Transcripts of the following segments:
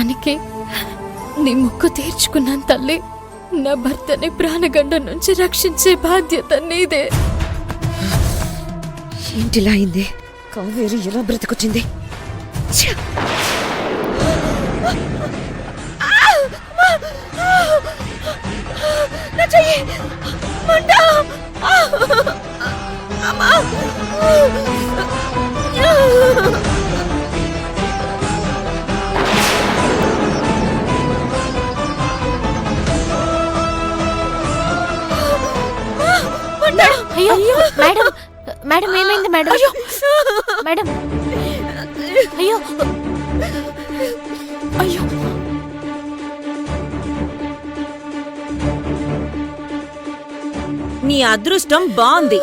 మొత్తానికి నీ మొక్కు తీర్చుకున్నాను తల్లి. నా భర్తని ప్రాణగండం నుంచి రక్షించే బాధ్యత నీదే. ఏంటిలా అయింది? కావేరి ఎలా బ్రతికొచ్చింది? అయ్యో మేడం, మేడం ఏమైంది మేడం? మేడం అయ్యో అయ్యో నీ అదృష్టం బాగుంది.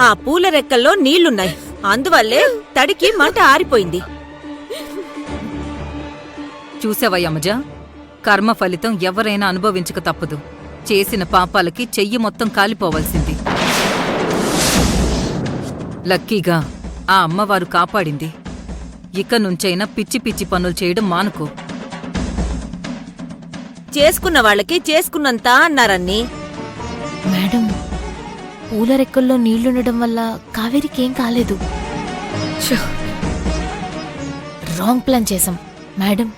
ఆ పూల రెక్కల్లో నీళ్లున్నాయి, అందువల్లే తడికి మంట ఆరిపోయింది. చూసావా యమజ, కర్మ ఫలితం ఎవరైనా అనుభవించక తప్పదు. చేసిన పాపాలకి చెయ్యి మొత్తం కాలిపోవలసింది. లక్కీగా ఆ అమ్మవారు కాపాడింది. ఇక నుంచైనా పిచ్చి పిచ్చి పనులు చేయడం మానుకో. చేసుకున్న వాళ్ళకి చేసుకున్నంత అన్నారన్నీ. మేడం, పూల రెక్కల్లో నీళ్లుండడం వల్ల కావేరికి ఏం కాలేదు. రాంగ్ ప్లాన్ చేశాం మేడం.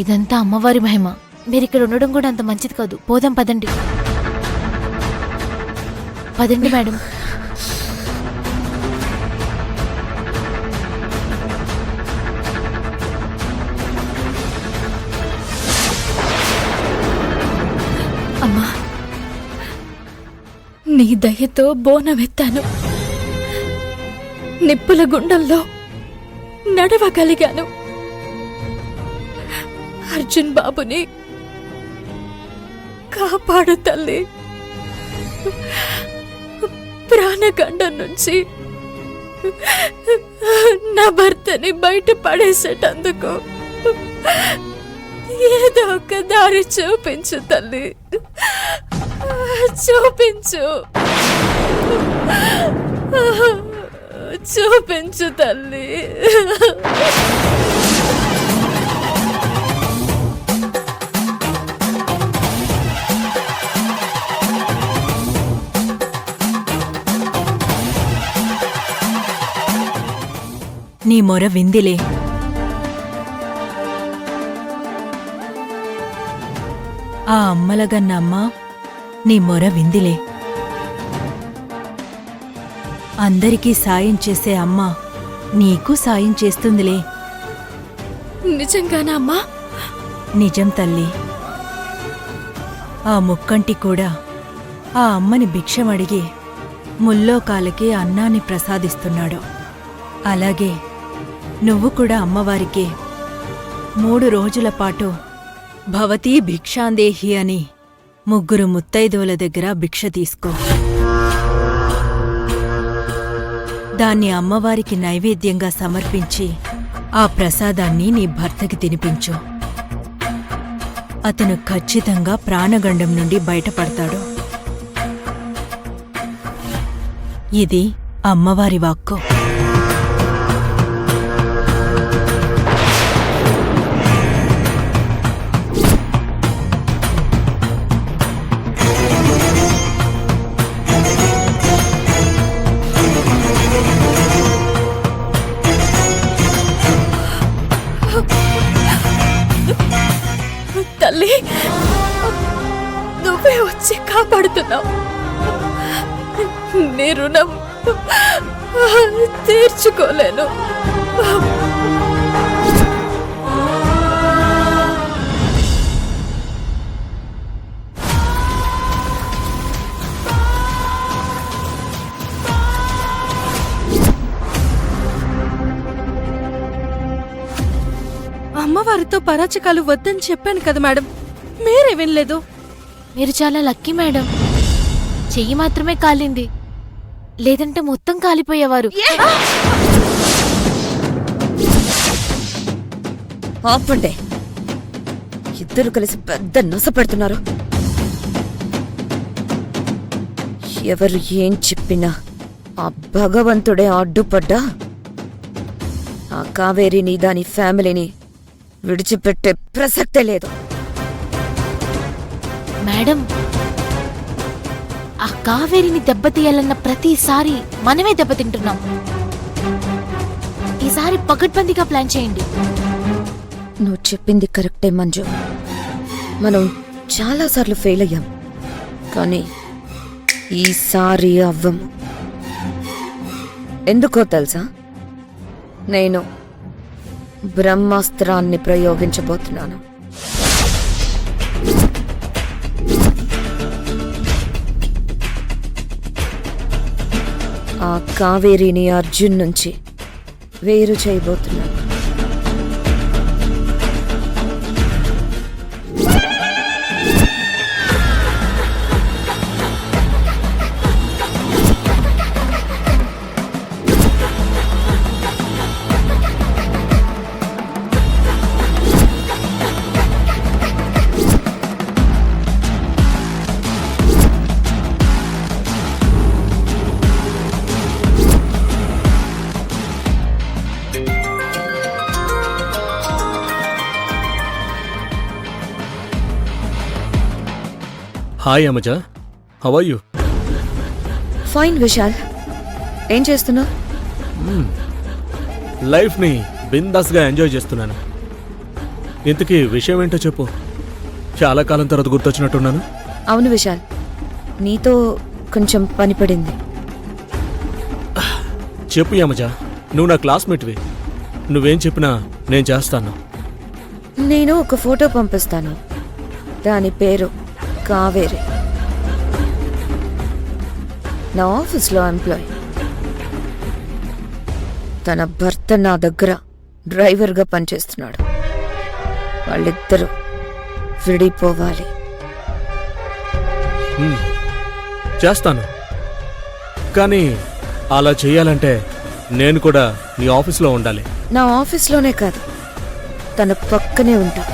ఇదంతా అమ్మవారి మహిమ. మీరిక్కడ ఉండడం కూడా అంత మంచిది కాదు. పోదాం పదండి. పదండి మేడం. అమ్మా, నీ దయతో బోనమెత్తాను. నిప్పుల గుండంలో నడవగలిగాను. అర్జున్ బాబుని కాపాడు తల్లి. ప్రాణగండం నుంచి నా భర్తని బయట పడేసేటందుకు ఏదో ఒక దారి చూపించు తల్లి, చూపించు, చూపించు తల్లి. నీ మొర విందిలే. ఆ అమ్మలగన్నమ్మ నీ మొర విందిలే. అందరికీ సాయం చేసే అమ్మ నీకు సాయం చేస్తుందిలే. నిజంగానా అమ్మా? నిజం తల్లి. ఆ ముక్కంటి కూడా ఆ అమ్మని భిక్షమడిగి ముల్లోకాలకి అన్నాన్ని ప్రసాదిస్తున్నాడు. అలాగే నువ్వు కూడా అమ్మవారికి 3 రోజుల పాటు భవతీ భిక్షాందేహి అని 3 ముత్తైదువుల దగ్గర భిక్ష తీసుకో. దాన్ని అమ్మవారికి నైవేద్యంగా సమర్పించి ఆ ప్రసాదాన్ని నీ భర్తకి తినిపించు. అతను ఖచ్చితంగా ప్రాణగండం నుండి బయటపడతాడు. ఇది అమ్మవారి వాక్కు. తల్లి, నువ్వే వచ్చి కాపాడుతున్నావు. నీ రుణం తీర్చుకోలేను. అమ్మవారితో పరాచకాలు వద్దని చెప్పాను కదా మేడం, మీరే వినలేదు. మీరు చాలా లక్కీ మేడం. చెయ్యి మాత్రమే కాలింది, లేదంటే మొత్తం కాలిపోయేవారు. ఆపండి, ఇద్దరు కలిసి పెద్ద నొస పెడుతున్నారు. ఎవరు ఏం చెప్పినా ఆ భగవంతుడే అడ్డుపడ్డా ఆ కావేరిని దాని ఫ్యామిలీని విడిచిపెట్టే ప్రసక్తే లేదు. మేడం, ఆ కావేరిని దెబ్బతీయాలన్న ప్రతిసారి మనమే దెబ్బతింటున్నాం. ఈసారి పకడ్బందీగా ప్లాన్ చేయండి. నువ్వు చెప్పింది కరెక్టే మంజు. మనం చాలాసార్లు ఫెయిల్ అయ్యాం, కానీ ఈసారి అవ్వము. ఎందుకో తెలుసా? నేను బ్రహ్మాస్త్రాన్ని ప్రయోగించబోతున్నాను. ఆ కావేరిని అర్జున్ నుంచి వేరు చేయబోతున్నాను. Hi Amaja, how are you? Fine Vishal, ఏం చేస్తున్నావు? లైఫ్ని బిందాస్గా ఎంజాయ్ చేస్తున్నాను. ఇంతకీ విషయం ఏంటో చెప్పు. చాలా కాలం తర్వాత గుర్తొచ్చినట్టున్నాను. అవును విశాల్, నీతో కొంచెం పని పడింది. చెప్పు యమజ, నువ్వు నా క్లాస్మేట్వి. నువ్వేం చెప్పినా నేను చేస్తాను. నేను ఒక ఫోటో పంపిస్తాను. దాని పేరు కావేరి. నా ఆఫీస్లో ఎంప్లాయ్. తన భర్త నా దగ్గర డ్రైవర్గా పనిచేస్తున్నాడు. వాళ్ళిద్దరూ విడిపోవాలి. చేస్తాను, కానీ అలా చెయ్యాలంటే నేను కూడా నీ ఆఫీస్లో ఉండాలి. నా ఆఫీస్లోనే కాదు, తన పక్కనే ఉంటా.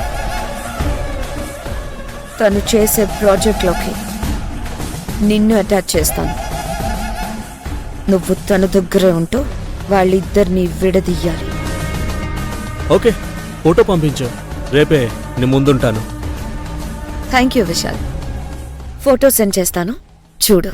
తను చేసే ప్రాజెక్ట్లోకి నిన్ను అటాచ్ చేస్తాను. నువ్వు తన దగ్గరే ఉంటూ వాళ్ళిద్దరినీ విడదీయాలి. ఓకే, ఫోటో పంపించు. రేపే నీ ముందుంటాను. Thank you Vishal. Photo send చేస్తాను, చూడు.